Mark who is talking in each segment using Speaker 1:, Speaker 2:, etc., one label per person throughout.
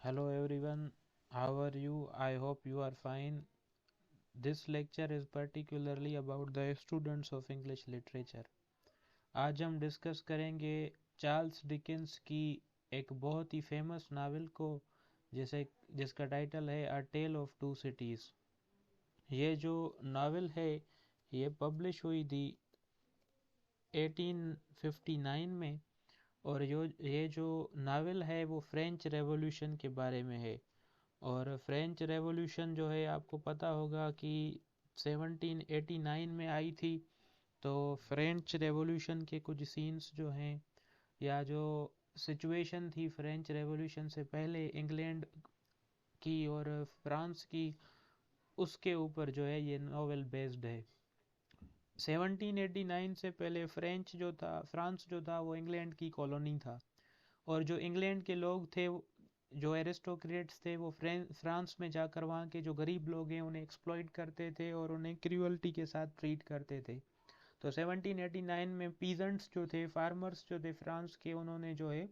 Speaker 1: Hello everyone, how are you? I hope you are fine. This lecture is particularly about the students of English literature. आज हम discuss करेंगे Charles Dickens की एक बहुत ही famous novel को जिसका title है अ टेल ऑफ टू सिटीज़। ये जो नावल है ये पब्लिश हुई थी 1859 में। और ये जो नावल है वो फ्रेंच रेवोल्यूशन के बारे में है। और फ्रेंच रेवोल्यूशन जो है आपको पता होगा कि 1789 में आई थी। तो फ्रेंच रेवोल्यूशन के कुछ सीन्स जो हैं या जो सिचुएशन थी फ्रेंच रेवोल्यूशन से पहले इंग्लैंड की और फ्रांस की, उसके ऊपर जो है ये नॉवेल बेस्ड है। 1789 से पहले फ्रांस जो था वो इंग्लैंड की कॉलोनी था। और जो इंग्लैंड के लोग थे, जो एरिस्टोक्रेट्स थे, वो फ्रांस में जाकर वहाँ के जो गरीब लोग हैं उन्हें एक्सप्लॉइट करते थे और उन्हें क्रूअल्टी के साथ ट्रीट करते थे। तो 1789 में पीजेंट्स जो थे, फार्मर्स जो थे फ्रांस के, उन्होंने जो है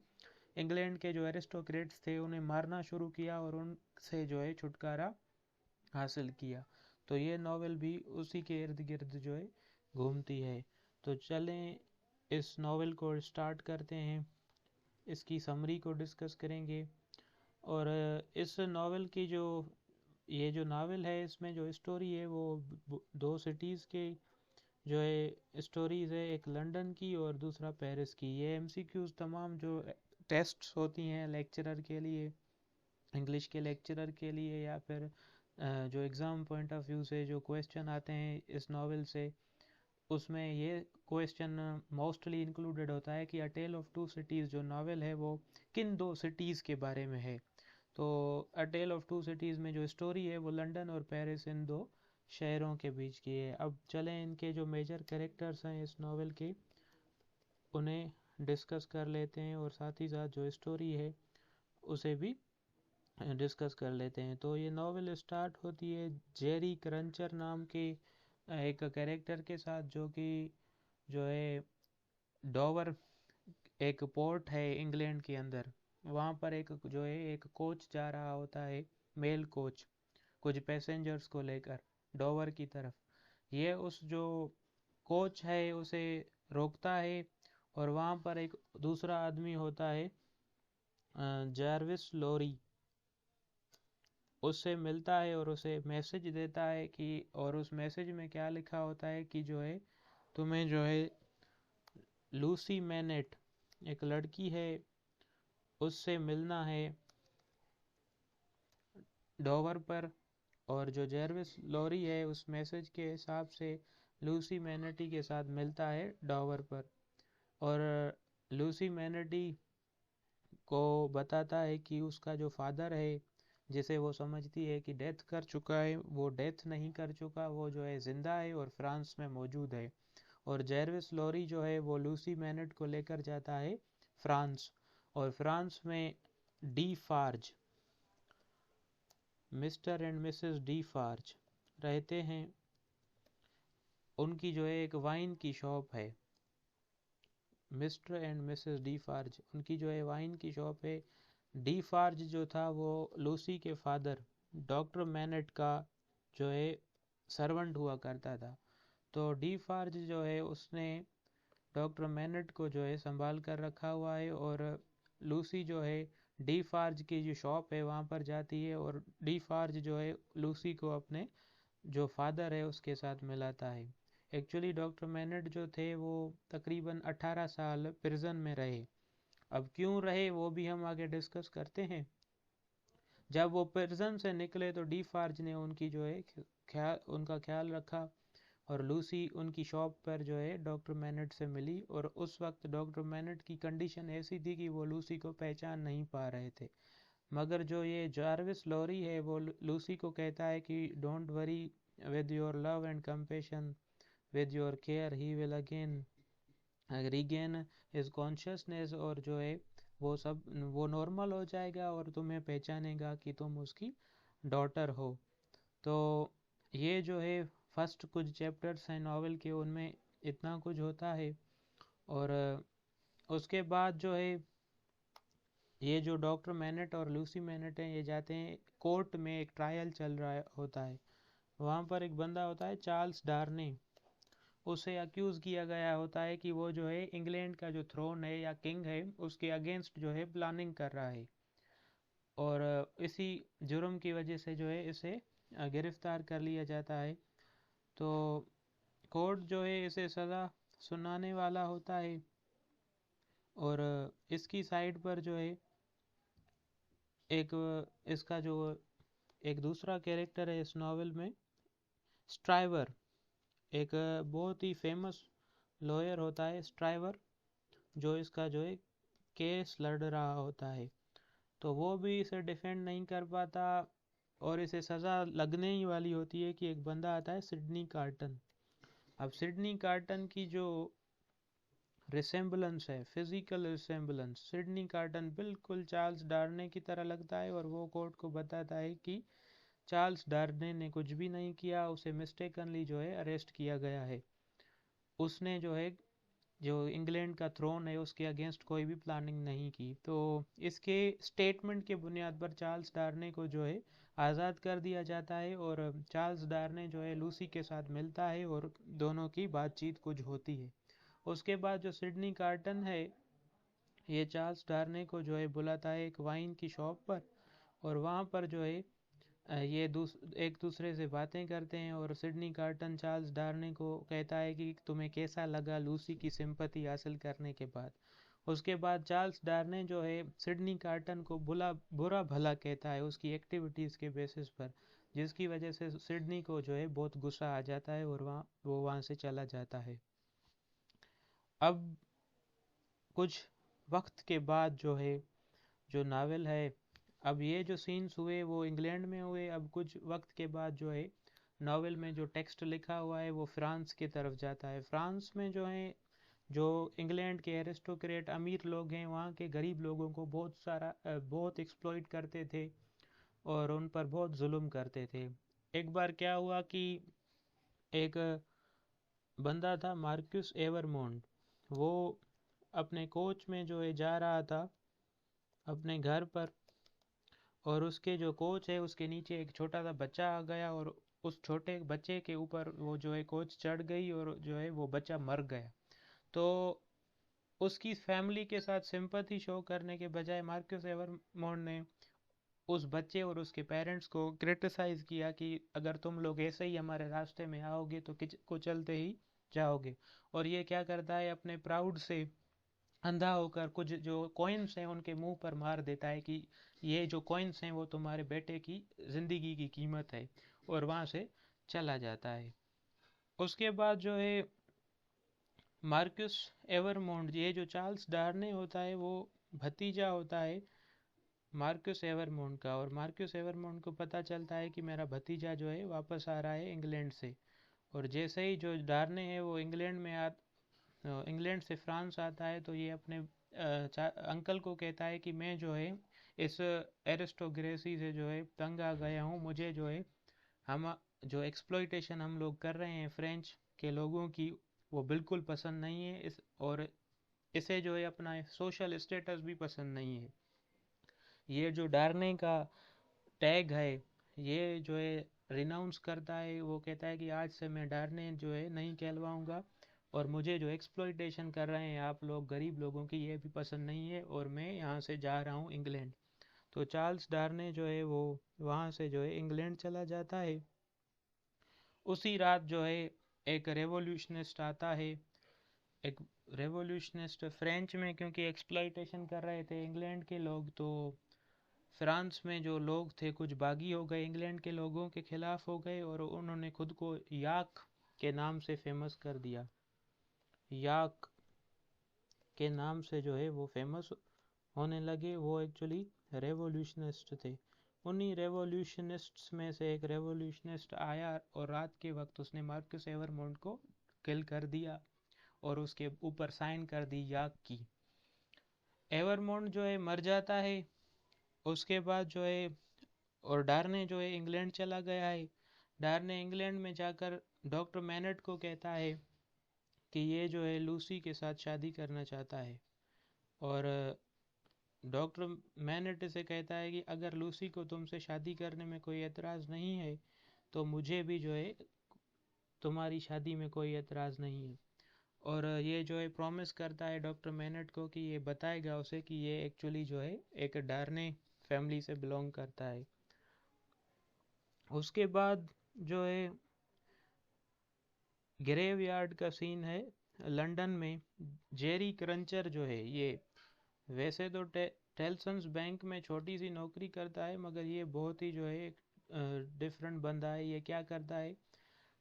Speaker 1: इंग्लैंड के जो एरिस्टोक्रेट्स थे उन्हें मारना शुरू किया और उनसे जो है छुटकारा हासिल किया। तो ये नॉवेल भी उसी के इर्द गिर्द जो है घूमती है। तो चलें इस नॉवेल को स्टार्ट करते हैं, इसकी समरी को डिस्कस करेंगे। और इस नावल की जो ये जो नावल है इसमें जो स्टोरी है वो दो सिटीज़ के जो है स्टोरीज़ है, एक लंदन की और दूसरा पेरिस की। ये एमसीक्यूज़ तमाम जो टेस्ट्स होती हैं लेक्चरर के लिए, इंग्लिश के लेक्चरर के लिए, या फिर जो एग्ज़ाम पॉइंट ऑफ व्यू से जो क्वेश्चन आते हैं इस नावल से, उसमें ये क्वेश्चन मोस्टली इंक्लूडेड होता है कि अ टेल ऑफ टू सिटीज़ जो नावल है वो किन दो सिटीज़ के बारे में है। तो अ टेल ऑफ टू सिटीज़ में जो स्टोरी है वो लंदन और पेरिस, इन दो शहरों के बीच की है। अब चलें इनके जो मेजर कैरेक्टर्स हैं इस नावल के उन्हें डिस्कस कर लेते हैं और साथ ही साथ जो स्टोरी है उसे भी डिस्कस कर लेते हैं। तो ये नावल स्टार्ट होती है जेरी क्रंचर नाम के एक कैरेक्टर के साथ, जो कि जो है डोवर एक पोर्ट है इंग्लैंड के अंदर। वहाँ पर एक जो है एक कोच जा रहा होता है, मेल कोच, कुछ पैसेंजर्स को लेकर डोवर की तरफ। ये उस जो कोच है उसे रोकता है और वहाँ पर एक दूसरा आदमी होता है, जार्विस लोरी, उससे मिलता है और उसे मैसेज देता है कि, और उस मैसेज में क्या लिखा होता है कि जो है तुम्हें जो है लूसी मैनेट, एक लड़की है, उससे मिलना है डोवर पर। और जो जर्विस लॉरी है उस मैसेज के हिसाब से लूसी मैनेटी के साथ मिलता है डॉवर पर। और लूसी मैनेटी को बताता है कि उसका जो फादर है, जिसे वो समझती है कि डेथ कर चुका है, वो डेथ नहीं कर चुका, वो जो है ज़िंदा है और फ्रांस में मौजूद है। और जर्विस लॉरी जो है वो लूसी मैनेट को लेकर जाता है फ्रांस। और फ्रांस में Defarge, Mr and Mrs Defarge रहते हैं। उनकी जो है एक वाइन की शॉप है। मिस्टर एंड मिसेस डी फार्ज, उनकी जो है वाइन की शॉप है। डी फार्ज जो था वो लूसी के फादर डॉक्टर मैनेट का जो है सर्वेंट हुआ करता था। तो डी फार्ज जो है उसने डॉक्टर मैनेट को जो है संभाल कर रखा हुआ है। और लूसी जो है डी फार्ज की जो शॉप है वहाँ पर जाती है और डी फार्ज जो है लूसी को अपने जो फादर है उसके साथ मिलाता है। एक्चुअली डॉक्टर मैनेट जो थे वो तकरीबन 18 साल प्रिजन में रहे। अब क्यों रहे वो भी हम आगे डिस्कस करते हैं। जब वो प्रिजन से निकले तो डी फार्ज ने उनकी जो है उनका ख्याल रखा और लूसी उनकी शॉप पर जो है डॉक्टर मैनेट से मिली। और उस वक्त डॉक्टर मैनेट की कंडीशन ऐसी थी कि वो लूसी को पहचान नहीं पा रहे थे। मगर जो ये जार्विस लॉरी है वो लूसी को कहता है कि don't worry, with your love and compassion, with your care he will again regain his consciousness. और जो है वो सब वो नॉर्मल हो जाएगा और तुम्हें पहचानेगा कि तुम उसकी डॉटर हो। तो ये जो है फर्स्ट कुछ चैप्टर्स हैं नावल के, उनमें इतना कुछ होता है। और उसके बाद जो है ये जो डॉक्टर मैनेट और लूसी मैनेट हैं, ये जाते हैं कोर्ट में, एक ट्रायल चल रहा होता है। वहाँ पर एक बंदा होता है चार्ल्स डार्ने, उसे अक्यूज़ किया गया होता है कि वो जो है इंग्लैंड का जो थ्रोन है या किंग है उसके अगेंस्ट जो है प्लानिंग कर रहा है, और इसी जुर्म की वजह से जो है इसे गिरफ्तार कर लिया जाता है। तो कोर्ट जो है इसे सज़ा सुनाने वाला होता है, और इसकी साइड पर जो है एक इसका जो एक दूसरा कैरेक्टर है इस नावल में, स्ट्राइवर, एक बहुत ही फेमस लॉयर होता है स्ट्राइवर, जो इसका जो है केस लड़ रहा होता है। तो वो भी इसे डिफेंड नहीं कर पाता, और इसे सज़ा लगने ही वाली होती है कि एक बंदा आता है सिडनी कार्टन। अब सिडनी कार्टन की जो रिसेम्बलेंस है, फिजिकल रिसेम्बलेंस, सिडनी कार्टन बिल्कुल चार्ल्स डार्ने की तरह लगता है, और वो कोर्ट को बताता है कि चार्ल्स डार्ने ने कुछ भी नहीं किया, उसे मिस्टेकनली जो है अरेस्ट किया गया है। उसने जो है जो इंग्लैंड का थ्रोन है उसके अगेंस्ट कोई भी प्लानिंग नहीं की। तो इसके स्टेटमेंट के बुनियाद पर चार्ल्स डार्ने को जो है आज़ाद कर दिया जाता है, और चार्ल्स डार्ने जो है लूसी के साथ मिलता है और दोनों की बातचीत कुछ होती है। उसके बाद जो सिडनी कार्टन है, ये चार्ल्स डार्ने को जो है बुलाता है एक वाइन की शॉप पर, और वहाँ पर जो है ये एक दूसरे से बातें करते हैं, और सिडनी कार्टन चार्ल्स डार्ने को कहता है कि तुम्हें कैसा लगा लूसी की सिंपैथी हासिल करने के बाद। उसके बाद चार्ल्स डार्ने जो है सिडनी कार्टन को बुरा भला कहता है उसकी एक्टिविटीज़ के बेसिस पर, जिसकी वजह से सिडनी को जो है बहुत गुस्सा आ जाता है, और वो वहाँ से चला जाता है। अब कुछ वक्त के बाद जो है जो नावल है, अब ये जो सीन्स हुए वो इंग्लैंड में हुए, अब कुछ वक्त के बाद जो है नावल में जो टेक्स्ट लिखा हुआ है वो फ्रांस की तरफ जाता है। फ्रांस में जो है जो इंग्लैंड के एरिस्टोक्रेट अमीर लोग हैं, वहाँ के गरीब लोगों को बहुत एक्सप्लॉइट करते थे और उन पर बहुत जुल्म करते थे। एक बार क्या हुआ कि एक बंदा था मार्क्यूस एवरमोंट, वो अपने कोच में जो है जा रहा था अपने घर पर, और उसके जो कोच है उसके नीचे एक छोटा सा बच्चा आ गया, और उस छोटे बच्चे के ऊपर वो जो है कोच चढ़ गई, और जो है वो बच्चा मर गया। तो उसकी फैमिली के साथ सिंपैथी शो करने के बजाय मार्कस एवरमोंट ने उस बच्चे और उसके पेरेंट्स को क्रिटिसाइज किया कि अगर तुम लोग ऐसे ही हमारे रास्ते में आओगे तो कुचलते ही जाओगे। और ये क्या करता है, अपने प्राउड से अंधा होकर कुछ जो कॉइन्स हैं उनके मुंह पर मार देता है कि ये जो कॉइन्स हैं वो तुम्हारे बेटे की ज़िंदगी की कीमत है, और वहाँ से चला जाता है। उसके बाद जो है मार्कस एवरमोंट, ये जो चार्ल्स डार्ने होता है वो भतीजा होता है मार्कस एवरमोंट का, और मार्कस एवरमोंट को पता चलता है कि मेरा भतीजा जो है वापस आ रहा है इंग्लैंड से। और जैसे ही जो डार्ने है वो इंग्लैंड से फ्रांस आता है, तो ये अपने अंकल को कहता है कि मैं जो है इस एरिस्टोक्रेसी से जो है तंग आ गया हूँ, मुझे जो है हम जो एक्सप्लॉइटेशन हम लोग कर रहे हैं फ्रेंच के लोगों की, वो बिल्कुल पसंद नहीं है, और इसे जो है अपना सोशल स्टेटस भी पसंद नहीं है। ये जो डार्ने का टैग है, ये जो है रिनाउंस करता है, वो कहता है कि आज से मैं डार्ने जो है नहीं कहलवाऊंगा, और मुझे जो एक्सप्लॉइटेशन कर रहे हैं आप लोग गरीब लोगों की, ये भी पसंद नहीं है, और मैं यहाँ से जा रहा हूँ इंग्लैंड। तो चार्ल्स डार्ने जो है वो वहाँ से जो है इंग्लैंड चला जाता है। उसी रात जो है एक रेवोल्यूशनिस्ट आता है, एक रेवोल्यूशनिस्ट फ्रेंच में, क्योंकि एक्सप्लॉइटेशन कर रहे थे इंग्लैंड के लोग, तो फ्रांस में जो लोग थे कुछ बागी हो गए, इंग्लैंड के लोगों के खिलाफ हो गए, और उन्होंने खुद को याक के नाम से फेमस कर दिया। याक के नाम से जो है वो फेमस होने लगे। वो एक्चुअली रेवोल्यूशनिस्ट थे। उन्हीं रेवोल्यूशनिस्ट्स में से एक रेवोल्यूशनिस्ट आया, और रात के वक्त उसने मार्कस एवरमोंट को किल कर दिया, और उसके ऊपर साइन कर दी याक की। एवरमोंट जो है मर जाता है। उसके बाद जो है और डार्ने जो है इंग्लैंड चला गया है। डार्ने इंग्लैंड में जाकर डॉक्टर मैनेट को कहता है कि ये जो है लूसी के साथ शादी करना चाहता है, और डॉक्टर मैनेट से कहता है कि अगर लूसी को तुमसे शादी करने में कोई एतराज़ नहीं है तो मुझे भी जो है तुम्हारी शादी में कोई एतराज़ नहीं है। और ये जो है प्रॉमिस करता है डॉक्टर मैनेट को कि ये बताएगा उसे कि ये एक्चुअली जो है एक डार्ने फैमिली से बिलोंग करता है। उसके बाद जो है ग्रेवयार्ड का सीन है लंदन में। जेरी क्रंचर जो है ये वैसे तो टेल्सन्स बैंक में छोटी सी नौकरी करता है, मगर ये बहुत ही जो है डिफरेंट बंदा है। ये क्या करता है,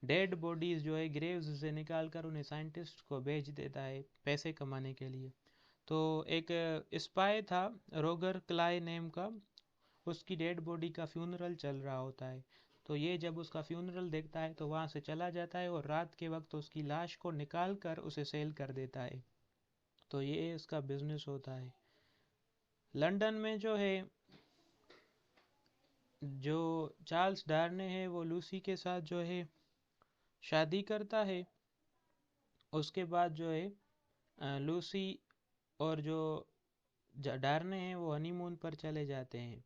Speaker 1: डेड बॉडीज जो है ग्रेव्स से निकाल कर उन्हें साइंटिस्ट को भेज देता है पैसे कमाने के लिए। तो एक स्पाई था रोगर क्लाई नेम का, उसकी डेड बॉडी का फ्यूनरल चल रहा होता है। तो ये जब उसका फ्यूनरल देखता है तो वहाँ से चला जाता है और रात के वक्त उसकी लाश को निकाल कर उसे सेल कर देता है। तो ये इसका बिजनेस होता है। लंदन में जो है जो चार्ल्स डार्ने है वो लूसी के साथ जो है शादी करता है। उसके बाद जो है लूसी और जो डार्ने हैं वो हनीमून पर चले जाते हैं।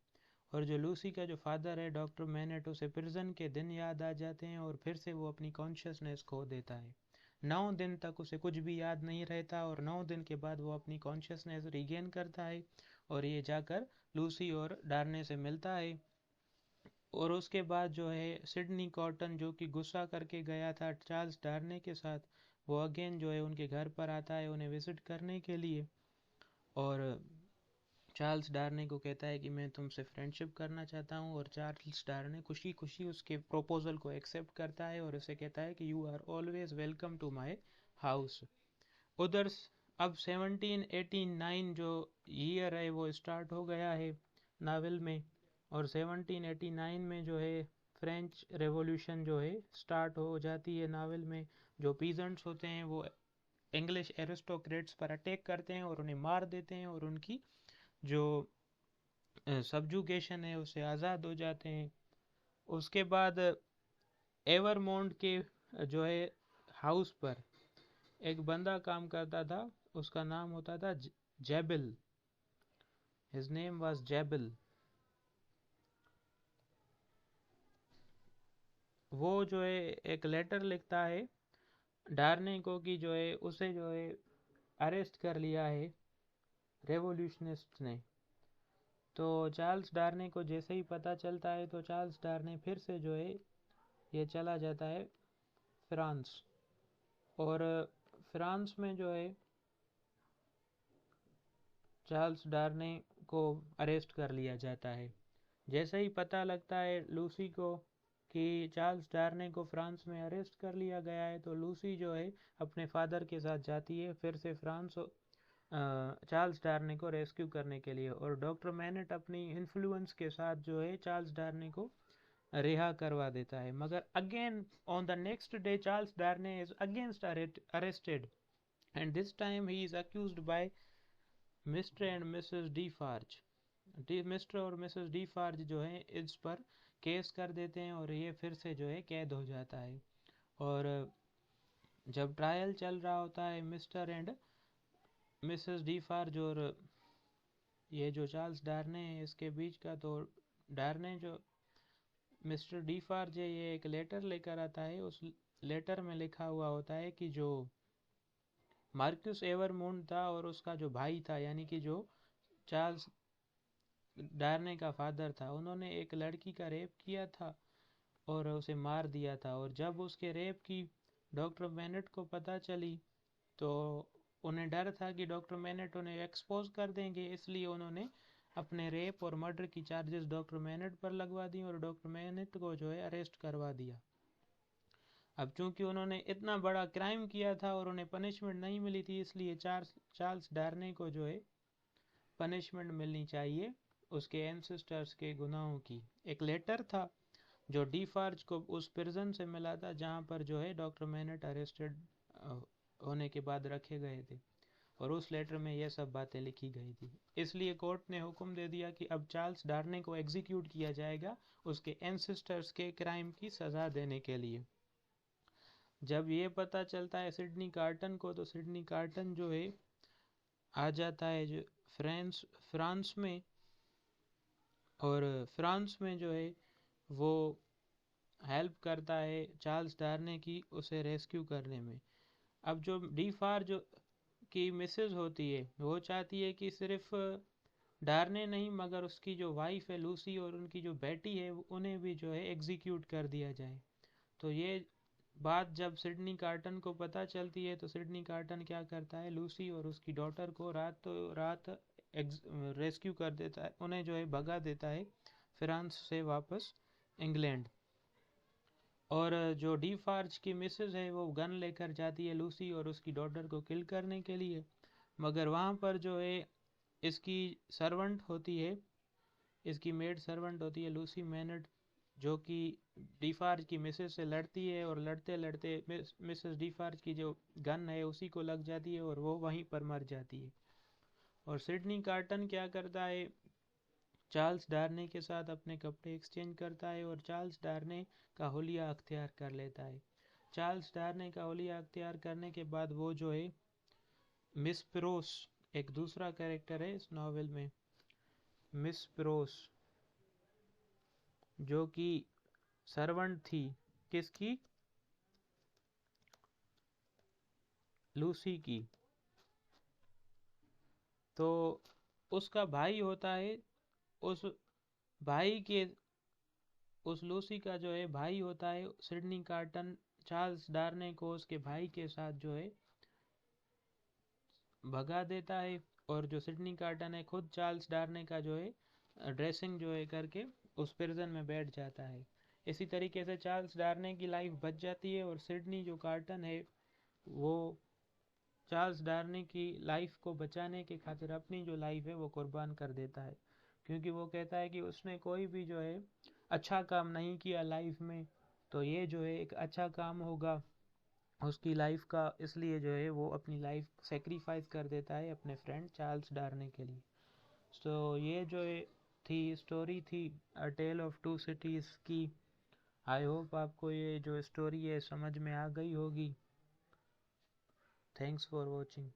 Speaker 1: और जो लूसी का जो फादर है डॉक्टर मैनेट, उसे प्रिजन के दिन याद आ जाते हैं और फिर से वो अपनी कॉन्शियसनेस खो देता है। 9 दिन तक उसे कुछ भी याद नहीं रहता और 9 दिन के बाद वो अपनी कॉन्शियसनेस रिगेन करता है और ये जाकर लूसी और डार्ने से मिलता है। और उसके बाद जो है सिडनी कॉटन जो कि गुस्सा करके गया था चार्ल्स डार्ने के साथ, वो अगेन जो है उनके घर पर आता है उन्हें विजिट करने के लिए। और चार्ल्स डार्ने को कहता है कि मैं तुमसे फ्रेंडशिप करना चाहता हूँ और चार्ल्स डार्ने खुशी खुशी उसके प्रपोजल को एक्सेप्ट करता है और उसे कहता है कि you are always welcome to my house. उधर अब 1789 जो ईयर है वो स्टार्ट हो गया है नावल में। और 1789 में जो है फ्रेंच रेवोल्यूशन जो है स्टार्ट हो जाती है नावल में। जो पीजेंट्स होते हैं वो इंग्लिश एरिस्टोक्रेट्स पर अटैक करते हैं और उन्हें मार देते हैं और उनकी जो सबजुगेशन है उससे आज़ाद हो जाते हैं। उसके बाद एवरमोंट के जो है हाउस पर एक बंदा काम करता था, उसका नाम होता था Gabelle. His name was Gabelle. वो जो है एक लेटर लिखता है डार्ने को कि जो है उसे जो है अरेस्ट कर लिया है रेवोल्यूशनिस्ट ने। तो चार्ल्स डार्ने को जैसे ही पता चलता है तो चार्ल्स डार्ने फिर से जो है ये चला जाता है फ्रांस। और फ्रांस में जो है चार्ल्स डार्ने को अरेस्ट कर लिया जाता है। जैसे ही पता लगता है लूसी को कि चार्ल्स डार्ने को फ्रांस में अरेस्ट कर लिया गया है तो लूसी जो है अपने फादर के साथ जाती है फिर से फ्रांस चार्ल्स डार्ने को रेस्क्यू करने के लिए। और डॉक्टर मैनेट अपनी इन्फ्लुएंस के साथ जो है चार्ल्स डार्ने को रिहा करवा देता है। मगर again on the next day Charles Darnay is against arrested and this time he is accused by Mr and Mrs Defarge. Mr और मिसेस डीफार्ज जो है इस पर केस कर देते हैं और ये फिर से जो है कैद हो जाता है। और जब ट्रायल चल रहा होता है मिस्टर एंड मिसेस डीफार्ज और ये जो चार्ल्स डार्ने है इसके बीच का, तो डार्ने जो मिस्टर डीफार्ज है ये एक लेटर लेकर आता है। उस लेटर में लिखा हुआ होता है कि जो मार्क्यूस एवरमोंट था और उसका जो भाई था यानी कि जो चार्ल्स डार्ने का फादर था, उन्होंने एक लड़की का रेप किया था और उसे मार दिया था। और जब उसके रेप की डॉक्टर मैनेट को पता चली तो उन्हें डर था कि डॉक्टर मैनेट उन्हें एक्सपोज कर देंगे, इसलिए उन्होंने अपने रेप और मर्डर की चार्जेस डॉक्टर मैनेट पर लगवा दी और डॉक्टर मैनेट को जो है अरेस्ट करवा दिया। अब चूंकि उन्होंने इतना बड़ा क्राइम किया था और उन्हें पनिशमेंट नहीं मिली थी, इसलिए चार्ल्स डार्ने को जो है पनिशमेंट मिलनी चाहिए उसके एंसेस्टर्स के गुनाहों की। एक लेटर था जो डीफार्ज को उस प्रिजन से मिला था जहाँ पर जो है डॉक्टर मैनेट अरेस्टेड होने के बाद रखे गए थे और उस लेटर में ये सब बातें लिखी गई थी। इसलिए कोर्ट ने हुक्म दे दिया कि अब चार्ल्स डार्ने को एग्जीक्यूट किया जाएगा उसके एंसेस्टर्स के क्राइम की सज़ा देने के लिए। जब ये पता चलता है सिडनी कार्टन को तो सिडनी कार्टन जो है आ जाता है जो फ्रांस में, और फ्रांस में जो है वो हेल्प करता है चार्ल्स डार्ने की उसे रेस्क्यू करने में। अब जो डीफार जो की मिसेज होती है वो चाहती है कि सिर्फ डार्ने नहीं मगर उसकी जो वाइफ है लूसी और उनकी जो बेटी है उन्हें भी जो है एग्जीक्यूट कर दिया जाए। तो ये बात जब सिडनी कार्टन को पता चलती है तो सिडनी कार्टन क्या करता है, लूसी और उसकी डॉटर को रात रेस्क्यू कर देता है, उन्हें जो है भगा देता है फ्रांस से वापस इंग्लैंड। और जो डी फार्ज की मिसेज है वो गन लेकर जाती है लूसी और उसकी डॉटर को किल करने के लिए, मगर वहाँ पर जो है इसकी सर्वेंट होती है, इसकी मेड सर्वेंट होती है लूसी मैनट, जो कि डिफार्ज की मिसेज से लड़ती है और लड़ते लड़ते मिसेस डिफार्ज की जो गन है उसी को लग जाती है और वो वहीं पर मर जाती है। और सिडनी कार्टन क्या करता है, चार्ल्स डार्ने के साथ अपने कपड़े एक्सचेंज करता है और चार्ल्स डार्ने का हुलिया अख्तियार कर लेता है। चार्ल्स डार्ने का हुलिया अख्तियार करने के बाद वो जो है मिस प्रोस, एक दूसरा कैरेक्टर है इस नावल में, मिस प्रोस, जो कि सर्वेंट थी किसकी, लूसी की। तो उसका भाई होता है, उस भाई के, उस लूसी का जो है भाई होता है सिडनी कार्टन, चार्ल्स डार्ने को उसके भाई के साथ जो है भगा देता है। और जो सिडनी कार्टन है खुद चार्ल्स डार्ने का जो है ड्रेसिंग जो है करके उस प्रिजन में बैठ जाता है। इसी तरीके से चार्ल्स डार्ने की लाइफ बच जाती है और सिडनी जो कार्टन है वो चार्ल्स डार्ने की लाइफ को बचाने के खातिर अपनी जो लाइफ है वो कुर्बान कर देता है, क्योंकि वो कहता है कि उसने कोई भी जो है अच्छा काम नहीं किया लाइफ में, तो ये जो है एक अच्छा काम होगा उसकी लाइफ का, इसलिए जो है वो अपनी लाइफ सेक्रीफाइस कर देता है अपने फ्रेंड चार्ल्स डार्ने के लिए। तो ये जो थी स्टोरी थी अ टेल ऑफ टू सिटीज़ की। आई होप आपको ये जो स्टोरी है समझ में आ गई होगी। Thanks for watching.